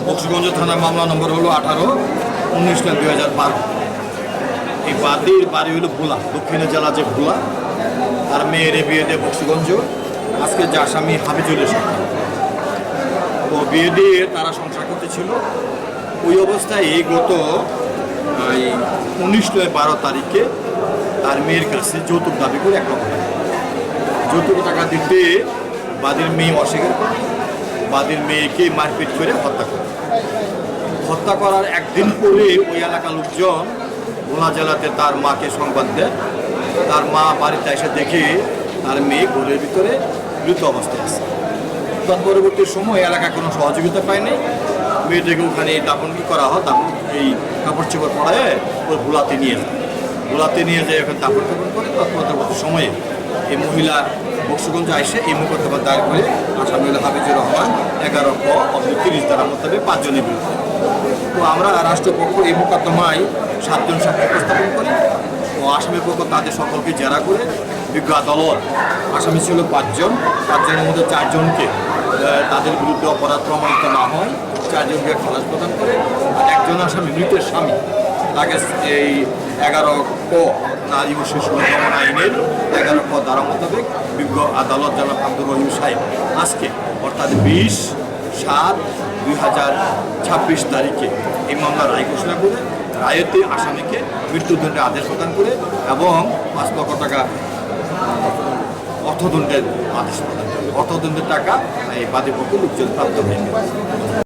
বক্সিগঞ্জ থানা মামলা নম্বর হলো 18/19/2012। এই বাদীর বাড়ি হলো ভোলা, দক্ষিণে জেলা যে ভোলা, তার মেয়ের বিয়ে দিয়ে বক্সিগঞ্জ। আজকে যে আসামি হাবিজুলের সাথে তো বিয়ে দিয়ে তারা সংসার করতেছিল। ওই অবস্থায় এই গত 19/12 তারিখে তার মেয়ের কাছে যৌতুক দাবি করে 1 লক্ষ টাকা যৌতুক টাকা দিতে বাদীর মেয়ে অস্বীকার করে বাদীর মেয়েকে মারপিট করে হত্যা করার একদিন পরে ওই এলাকার লোকজন ভোলা জেলাতে তার মাকে সংবাদ দেয়। তার মা বাড়িতে এসে দেখে তার মেয়ে ঘরের ভিতরে মৃত অবস্থায় আছে। তার পরবর্তী সময় এলাকা কোনো সহযোগিতা পায়নি। মেয়েটাকে ওখানে দাফন করা হয়, দাফন এই কাপড় চোপড় পড়ায় ওর ভোলাতে নিয়ে যায় ওখানে দাফন করে। পরবর্তী সময়ে এই মহিলা বক্সিগঞ্জ এসে এই মোকদ্দমা দায়ের করে আসামি হল হাবিজুর রহমান 11/30 ধারা মোতাবেক 5 জনের বিরুদ্ধে। তো আমরা রাষ্ট্রপক্ষ এই মোকদ্দমায় 7 জন সাক্ষ্য উপস্থাপন করি ও আসামির পক্ষ তাদের সকলকে জেরা করে বিজ্ঞ আদালত আসামি ছিল 5 জন। 5 জনের মধ্যে 4 জনকে তাদের বিরুদ্ধে অপরাধ প্রমাণিত না হয় 4 জনকে খালাস প্রদান করে। আর একজন আসামি মৃতের স্বামী তাকে এই 11 নারী ও শিশু দমন আইনের 11 ধারা মোতাবেক বিজ্ঞ আদালত জনাব আব্দুর রহিম সাহেব আজকে অর্থাৎ 20/7/2026 তারিখে এই মামলার রায় ঘোষণা করে রায়েতে আসামিকে মৃত্যুদণ্ডের আদেশ প্রদান করে এবং 5 লক্ষ টাকা অর্থদণ্ডের আদেশ প্রদান করে। অর্থদণ্ডের টাকা এই বাদীপক্ষ লোকজন প্রাপ্ত হয়ে গেছে।